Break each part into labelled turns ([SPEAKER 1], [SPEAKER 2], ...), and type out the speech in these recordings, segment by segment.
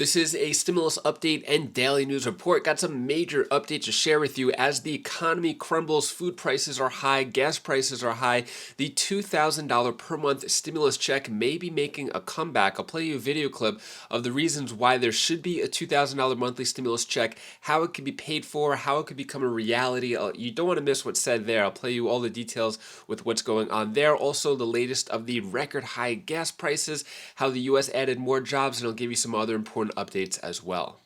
[SPEAKER 1] This is a stimulus update and daily news report. Got some major updates to share with you as the economy crumbles, food prices are high, gas prices are high. The $2,000 per month stimulus check may be making a comeback. I'll play you a video clip of the reasons why there should be a $2,000 monthly stimulus check, how it can be paid for, how it could become a reality. You don't want to miss what's said there. I'll play you all the details with what's going on there. Also, the latest of the record high gas prices, how the U.S. added more jobs, and I'll give you some other important updates as well.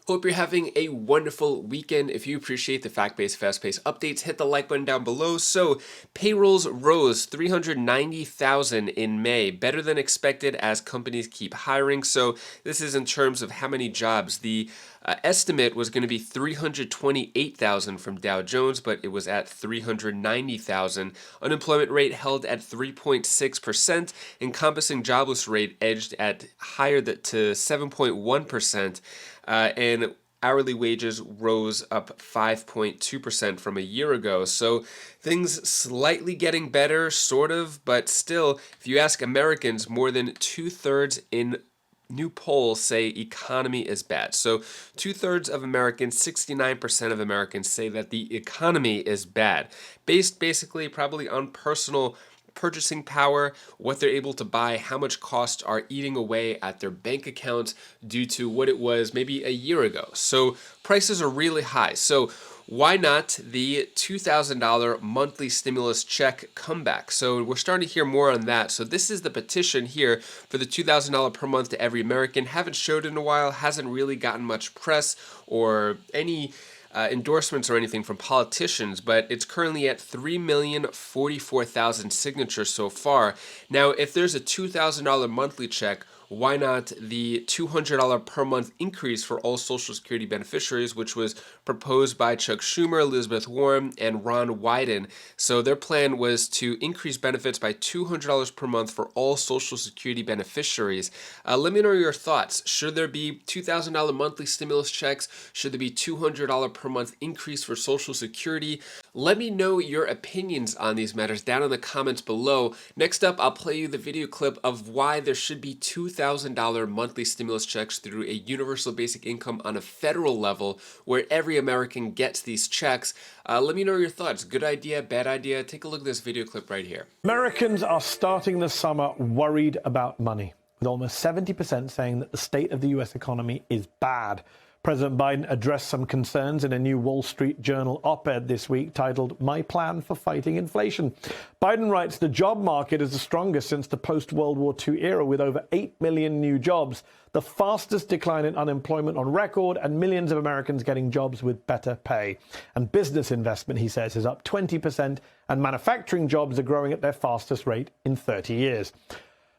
[SPEAKER 1] Hope you're having a wonderful weekend. If you appreciate the fact-based, fast-paced updates, hit the like button down below. So, payrolls rose 390,000 in May, better than expected as companies keep hiring. So, this is in terms of how many jobs. The estimate was going to be 328,000 from Dow Jones, but it was at 390,000. Unemployment rate held at 3.6%. Encompassing jobless rate edged at higher to 7.1%. And hourly wages rose up 5.2% from a year ago. So things slightly getting better, sort of, but still, if you ask Americans, more than 2/3 in new polls say economy is bad. So 2/3 of Americans, 69% of Americans say that the economy is bad, based basically probably on personal purchasing power, what they're able to buy, how much costs are eating away at their bank accounts due to what it was maybe a year ago. So prices are really high. So why not the $2,000 monthly stimulus check comeback? So we're starting to hear more on that. So this is the petition here for the $2,000 per month to every American. Haven't showed in a while, hasn't really gotten much press or any endorsements or anything from politicians, but it's currently at 3,044,000 signatures so far. Now, if there's a $2,000 monthly check, why not the $200 per month increase for all Social Security beneficiaries, which was proposed by Chuck Schumer, Elizabeth Warren, and Ron Wyden. So their plan was to increase benefits by $200 per month for all Social Security beneficiaries. Let me know your thoughts. Should there be $2,000 monthly stimulus checks? Should there be $200 per month increase for Social Security? Let me know your opinions on these matters down in the comments below. Next up, I'll play you the video clip of why there should be $2,000 monthly stimulus checks through a universal basic income on a federal level where every American gets these checks. Let me know your thoughts. Good idea, bad idea? Take a look at this video clip right here.
[SPEAKER 2] Americans are starting the summer worried about money, with almost 70% saying that the state of the U.S. economy is bad. President Biden addressed some concerns in a new Wall Street Journal op-ed this week titled, "My Plan for Fighting Inflation." Biden writes the job market is the strongest since the post-World War II era, with over 8 million new jobs, the fastest decline in unemployment on record, and millions of Americans getting jobs with better pay. And business investment, he says, is up 20%, and manufacturing jobs are growing at their fastest rate in 30 years.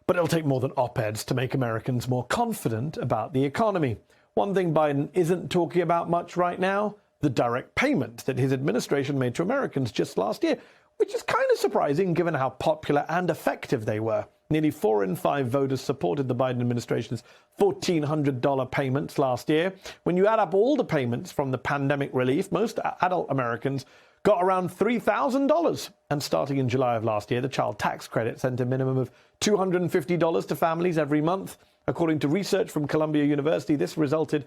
[SPEAKER 2] But it'll take more than op-eds to make Americans more confident about the economy. One thing Biden isn't talking about much right now, the direct payments that his administration made to Americans just last year, which is kind of surprising given how popular and effective they were. Nearly 4 in 5 voters supported the Biden administration's $1,400 payments last year. When you add up all the payments from the pandemic relief, most adult Americans got around $3,000. And starting in July of last year, the child tax credit sent a minimum of $250 to families every month. According to research from Columbia University, this resulted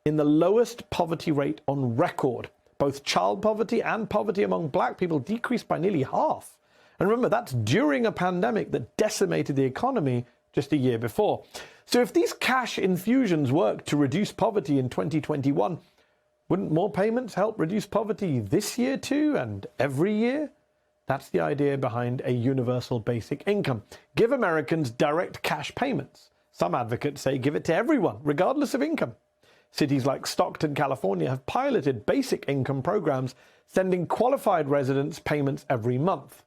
[SPEAKER 2] in the lowest poverty rate on record. Both child poverty and poverty among black people decreased by nearly half. And remember, that's during a pandemic that decimated the economy just a year before. So if these cash infusions work to reduce poverty in 2021, wouldn't more payments help reduce poverty this year too and every year? That's the idea behind a universal basic income. Give Americans direct cash payments. Some advocates say give it to everyone, regardless of income. Cities like Stockton, California have piloted basic income programs, sending qualified residents payments every month.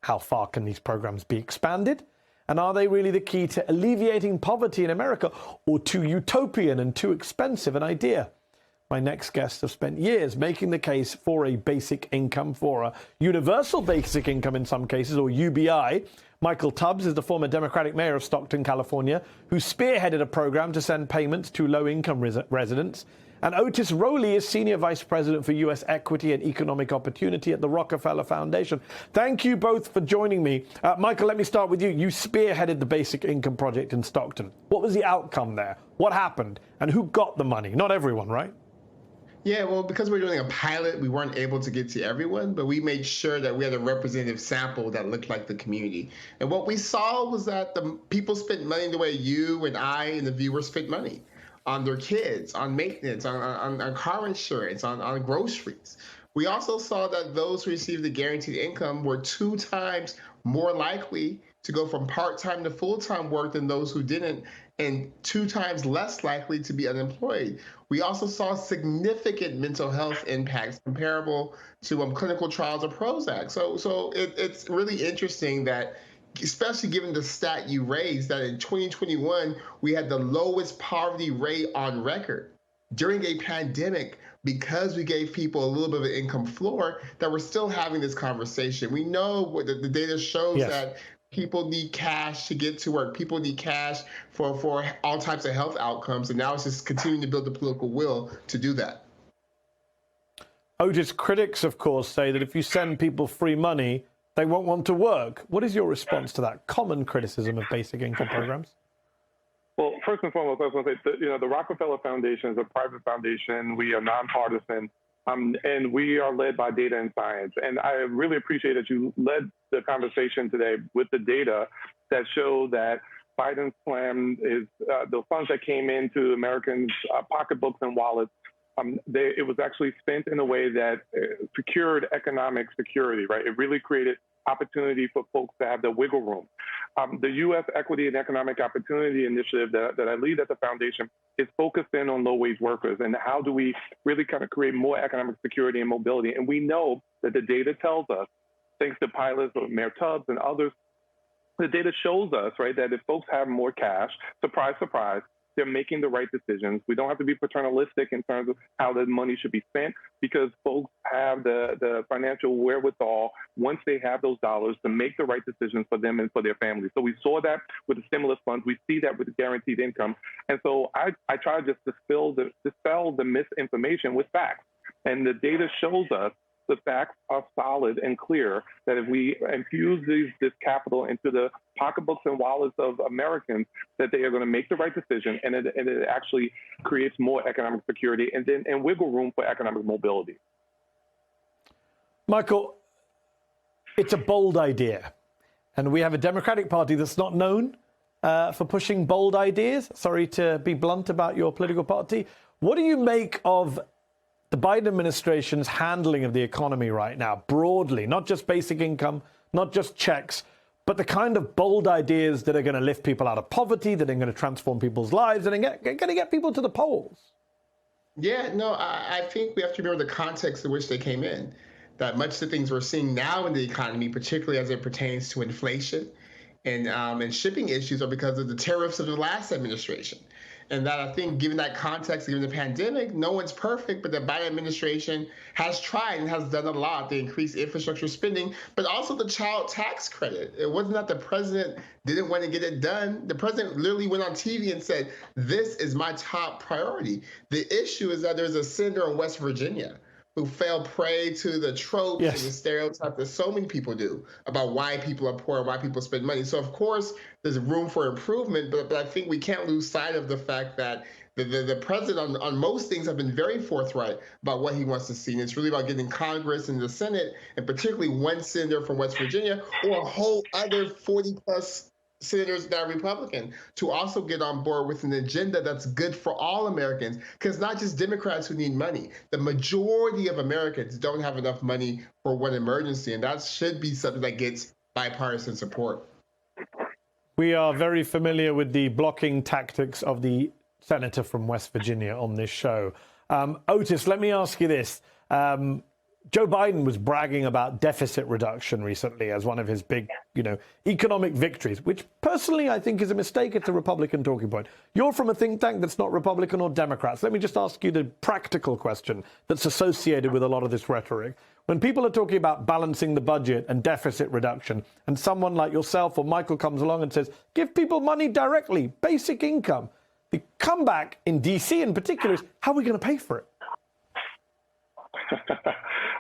[SPEAKER 2] How far can these programs be expanded? And are they really the key to alleviating poverty in America, or too utopian and too expensive an idea? My next guests have spent years making the case for a basic income, for a universal basic income in some cases, or UBI. Michael Tubbs is the former Democratic mayor of Stockton, California, who spearheaded a program to send payments to low-income residents. And Otis Rowley is Senior Vice President for U.S. Equity and Economic Opportunity at the Rockefeller Foundation. Thank you both for joining me. Michael, let me start with you. You spearheaded the Basic Income Project in Stockton. What was the outcome there? What happened? And who got the money? Not everyone, right?
[SPEAKER 3] Yeah, well, because we're doing a pilot, we weren't able to get to everyone, but we made sure that we had a representative sample that looked like the community. And what we saw was that the people spent money the way you and I and the viewers spent money on their kids, on maintenance, on car insurance, on groceries. We also saw that those who received the guaranteed income were 2 times more likely to go from part-time to full-time work than those who didn't, and 2 times less likely to be unemployed. We also saw significant mental health impacts comparable to clinical trials of Prozac. It's really interesting that, especially given the stat you raised, that in 2021 we had the lowest poverty rate on record during a pandemic, because we gave people a little bit of an income floor, that we're still having this conversation. We know what the data shows,
[SPEAKER 2] Yes.
[SPEAKER 3] that people need cash to get to work. People need cash for all types of health outcomes. And now it's just continuing to build the political will to do that.
[SPEAKER 2] Otis, critics, of course, say that if you send people free money, they won't want to work. What is your response to that common criticism of basic income programs?
[SPEAKER 4] Well, first and foremost, I was going to say, the Rockefeller Foundation is a private foundation. We are nonpartisan, and we are led by data and science. And I really appreciate that you led the conversation today with the data that show that Biden's plan is the funds that came into Americans' pocketbooks and wallets. It was actually spent in a way that secured economic security, right? It really created opportunity for folks to have the wiggle room. The U.S. Equity and Economic Opportunity Initiative that I lead at the foundation is focused in on low-wage workers and how do we really kind of create more economic security and mobility. And we know that the data tells us, thanks to pilots or Mayor Tubbs and others, the data shows us, right, that if folks have more cash, surprise, surprise, they're making the right decisions. We don't have to be paternalistic in terms of how the money should be spent, because folks have the financial wherewithal, once they have those dollars, to make the right decisions for them and for their families. So we saw that with the stimulus funds. We see that with the guaranteed income. And so I try to just dispel the misinformation with facts. And the data shows us the facts are solid and clear, that if we infuse this capital into the pocketbooks and wallets of Americans, that they are going to make the right decision, and it actually creates more economic security and wiggle room for economic mobility.
[SPEAKER 2] Michael, it's a bold idea. And we have a Democratic Party that's not known for pushing bold ideas. Sorry to be blunt about your political party. What do you make of the Biden administration's handling of the economy right now, broadly, not just basic income, not just checks, but the kind of bold ideas that are going to lift people out of poverty, that are going to transform people's lives, and are going to get people to the polls?
[SPEAKER 3] Yeah, no, I think we have to remember the context in which they came in. That much of the things we're seeing now in the economy, particularly as it pertains to inflation and shipping issues, are because of the tariffs of the last administration. And that, I think, given that context, given the pandemic, no one's perfect, but the Biden administration has tried and has done a lot to increase infrastructure spending, but also the child tax credit. It wasn't that the president didn't want to get it done. The president literally went on TV and said, "This is my top priority." The issue is that there's a senator in West Virginia who fell prey to the tropes and the stereotypes that so many people do about why people are poor and why people spend money. So, of course, there's room for improvement, but I think we can't lose sight of the fact that the president on most things have been very forthright about what he wants to see. And it's really about getting Congress and the Senate, and particularly one senator from West Virginia or a whole other 40-plus senators that are Republican, to also get on board with an agenda that's good for all Americans, because not just Democrats who need money. The majority of Americans don't have enough money for one emergency, and that should be something that gets bipartisan support.
[SPEAKER 2] We are very familiar with the blocking tactics of the senator from West Virginia on this show. Otis, let me ask you this. Joe Biden was bragging about deficit reduction recently as one of his big, economic victories, which personally I think is a mistake. It's a Republican talking point. You're from a think tank that's not Republican or Democrats. Let me just ask you the practical question that's associated with a lot of this rhetoric. When people are talking about balancing the budget and deficit reduction, and someone like yourself or Michael comes along and says, give people money directly, basic income, the comeback in D.C. in particular is, how are we going to pay for it?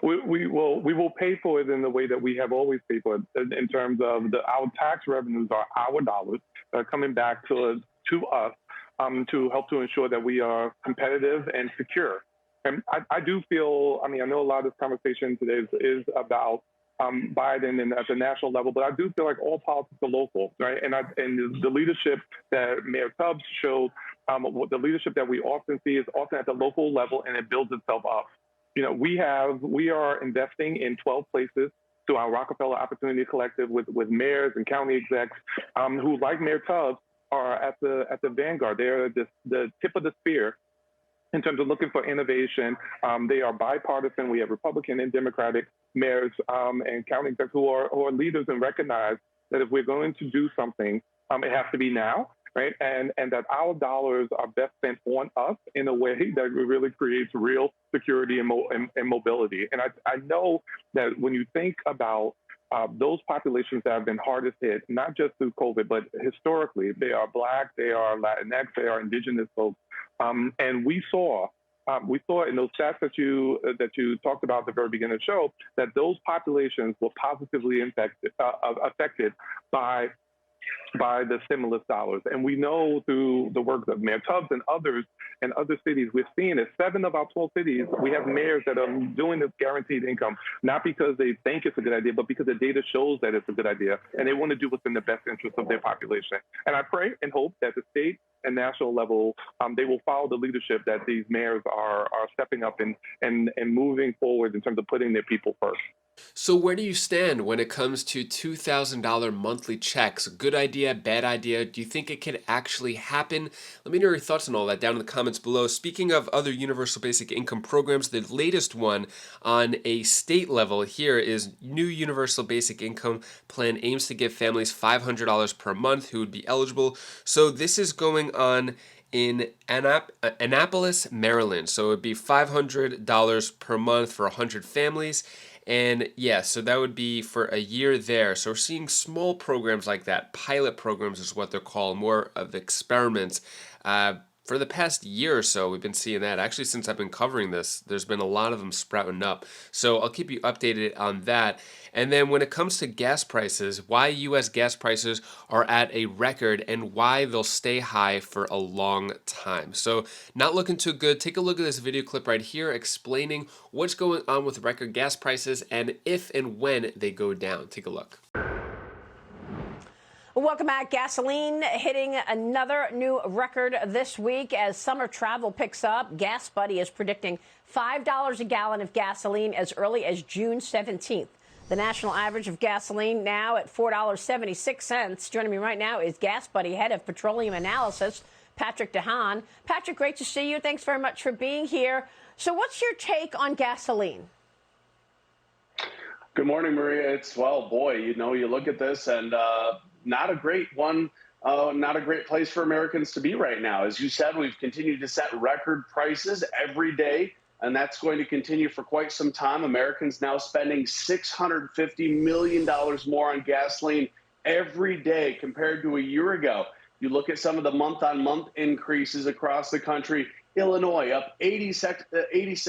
[SPEAKER 4] We will pay for it in the way that we have always paid for it, in terms of our tax revenues are our dollars that are coming back to us to help to ensure that we are competitive and secure. And I do feel, I mean, I know a lot of this conversation today is about Biden and at the national level, but I do feel like all politics are local, right? And the leadership that Mayor Tubbs showed, the leadership that we often see is often at the local level, and it builds itself up. You know, we are investing in 12 places through our Rockefeller Opportunity Collective with mayors and county execs who, like Mayor Tubbs, are at the vanguard. They're the tip of the spear in terms of looking for innovation. They are bipartisan. We have Republican and Democratic mayors and county execs who are leaders and recognize that if we're going to do something, it has to be now, right? And that our dollars are best spent on us in a way that really creates real security and mobility. And I know that when you think about those populations that have been hardest hit, not just through COVID, but historically, they are Black, they are Latinx, they are Indigenous folks. And we saw in those stats that you talked about at the very beginning of the show that those populations were positively affected by the stimulus dollars. And we know through the work of Mayor Tubbs and others in other cities, we're seeing that 7 of our 12 cities, we have mayors that are doing this guaranteed income, not because they think it's a good idea, but because the data shows that it's a good idea. And they want to do what's in the best interest of their population. And I pray and hope that the state and national level, they will follow the leadership that these mayors are stepping up and moving forward in terms of putting their people first.
[SPEAKER 1] So where do you stand when it comes to $2,000 monthly checks? Good idea, bad idea? Do you think it could actually happen? Let me know your thoughts on all that down in the comments below. Speaking of other universal basic income programs, the latest one on a state level here is new universal basic income plan aims to give families $500 per month who would be eligible. So this is going on in Annapolis, Maryland. So it would be $500 per month for 100 families. And yeah, so that would be for a year there. So we're seeing small programs like that. Pilot programs is what they're called, more of experiments. For the past year or so, we've been seeing that. Actually, since I've been covering this, there's been a lot of them sprouting up. So I'll keep you updated on that. And then when it comes to gas prices, why U.S. gas prices are at a record and why they'll stay high for a long time. So not looking too good. Take a look at this video clip right here explaining what's going on with record gas prices and if and when they go down. Take a look.
[SPEAKER 5] Welcome back. Gasoline hitting another new record this week as summer travel picks up. Gas Buddy is predicting $5 a gallon of gasoline as early as June 17th. The national average of gasoline now at $4.76. Joining me right now is Gas Buddy head of petroleum analysis, Patrick DeHaan. Patrick, great to see you. Thanks very much for being here. So what's your take on gasoline?
[SPEAKER 6] Good morning, Maria. You look at this and not a great one, not a great place for Americans to be right now. As you said, we've continued to set record prices every day, and that's going to continue for quite some time. Americans now spending $650 million more on gasoline every day compared to a year ago. You look at some of the month-on-month increases across the country. Illinois up 86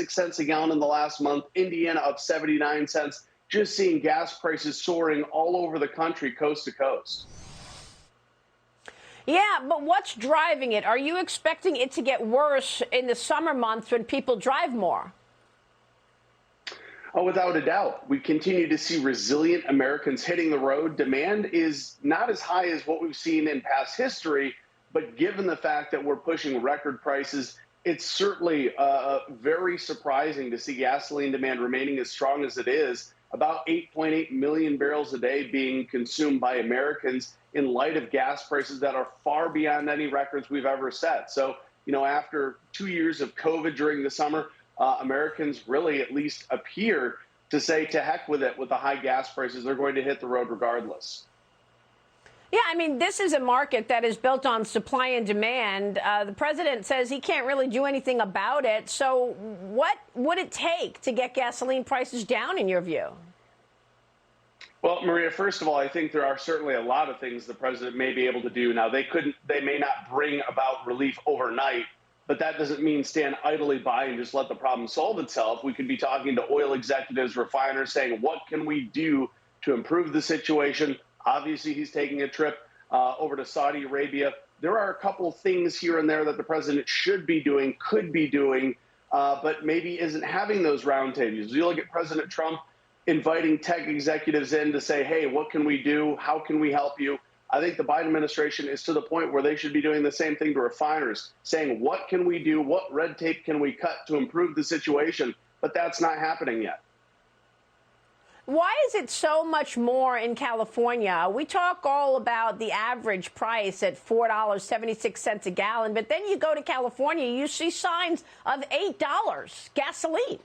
[SPEAKER 6] cents a gallon in the last month. Indiana up 79 cents. Just seeing gas prices soaring all over the country, coast to coast.
[SPEAKER 5] Yeah, but what's driving it? Are you expecting it to get worse in the summer months when people drive more?
[SPEAKER 6] Oh, without a doubt. We continue to see resilient Americans hitting the road. Demand is not as high as what we've seen in past history, but given the fact that we're pushing record prices, it's certainly very surprising to see gasoline demand remaining as strong as it is. About 8.8 million barrels a day being consumed by Americans in light of gas prices that are far beyond any records we've ever set. So, after 2 years of COVID during the summer, Americans really at least appear to say to heck with it with the high gas prices. They're going to hit the road regardless.
[SPEAKER 5] Yeah, I mean, this is a market that is built on supply and demand. The president says he can't really do anything about it. So what would it take to get gasoline prices down, in your view?
[SPEAKER 6] Well, Maria, first of all, I think there are certainly a lot of things the president may be able to do. Now, they may not bring about relief overnight, but that doesn't mean stand idly by and just let the problem solve itself. We could be talking to oil executives, refiners, saying, what can we do to improve the situation? Obviously, he's taking a trip over to Saudi Arabia there are a couple things here and there that the president should be doing, could be doing, but maybe isn't having those roundtables. You look at President Trump inviting tech executives in to say, hey, what can we do? How can we help you? I think the Biden administration is to the point where they should be doing the same thing to refiners, saying, what can we do? What red tape can we cut to improve the situation? But that's not happening yet.
[SPEAKER 5] Why is it so much more in California? We talk all about the average price at $4.76 a gallon, but then you go to California, you see signs of $8 gasoline.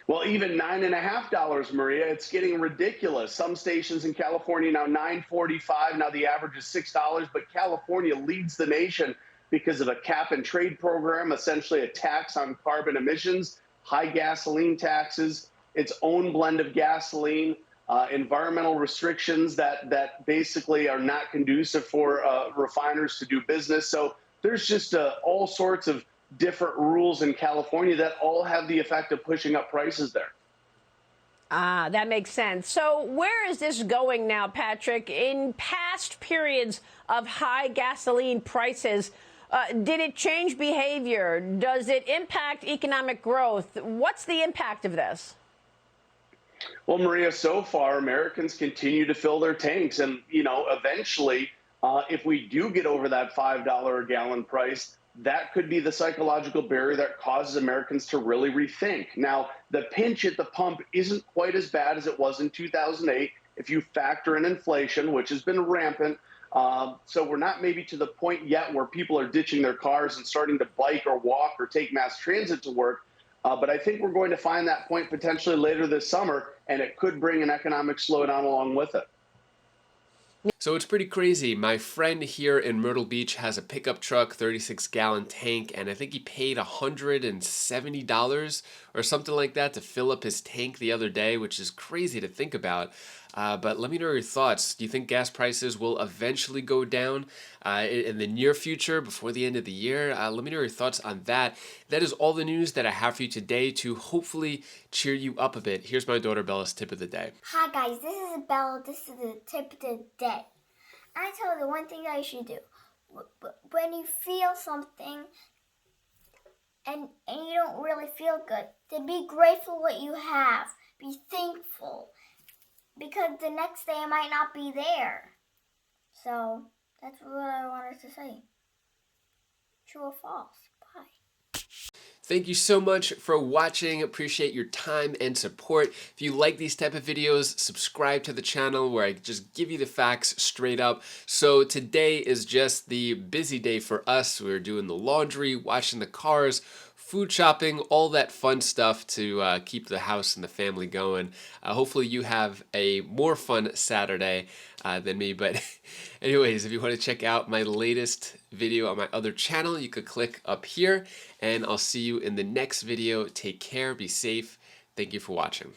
[SPEAKER 6] Well, even $9.50, Maria, it's getting ridiculous. Some stations in California now $9.45. Now the average is $6, but California leads the nation because of a cap and trade program, essentially a tax on carbon emissions, high gasoline taxes, its own blend of gasoline, environmental restrictions that basically are not conducive for refiners to do business. So there's just all sorts of different rules in California that all have the effect of pushing up prices there.
[SPEAKER 5] Ah, that makes sense. So where is this going now, Patrick? In past periods of high gasoline prices, did it change behavior? Does it impact economic growth? What's the impact of this?
[SPEAKER 6] Well, Maria, so far, Americans continue to fill their tanks. And, eventually, if we do get over that $5 a gallon price, that could be the psychological barrier that causes Americans to really rethink. Now, the pinch at the pump isn't quite as bad as it was in 2008 if you factor in inflation, which has been rampant. So we're not maybe to the point yet where people are ditching their cars and starting to bike or walk or take mass transit to work. But I think we're going to find that point potentially later this summer, and it could bring an economic slowdown along with it.
[SPEAKER 1] So it's pretty crazy. My friend here in Myrtle Beach has a pickup truck, 36-gallon tank, and I think he paid $170 or something like that to fill up his tank the other day, which is crazy to think about. But let me know your thoughts. Do you think gas prices will eventually go down in the near future, before the end of the year? Let me know your thoughts on that. That is all the news that I have for you today to hopefully cheer you up a bit. Here's my daughter Bella's tip of the day.
[SPEAKER 7] Hi guys, this is Bella. This is the tip of the day. I tell you the one thing that you should do. When you feel something and you don't really feel good, then be grateful what you have. Be thankful. Because the next day it might not be there. So that's what I wanted to say. True or false? Bye.
[SPEAKER 1] Thank you so much for watching. Appreciate your time and support. If you like these type of videos, subscribe to the channel where I just give you the facts straight up. So today is just the busy day for us. We're doing the laundry, washing the cars, food shopping, all that fun stuff to keep the house and the family going. Hopefully you have a more fun Saturday than me. But anyways, if you want to check out my latest video on my other channel, you could click up here, and I'll see you in the next video. Take care, be safe. Thank you for watching.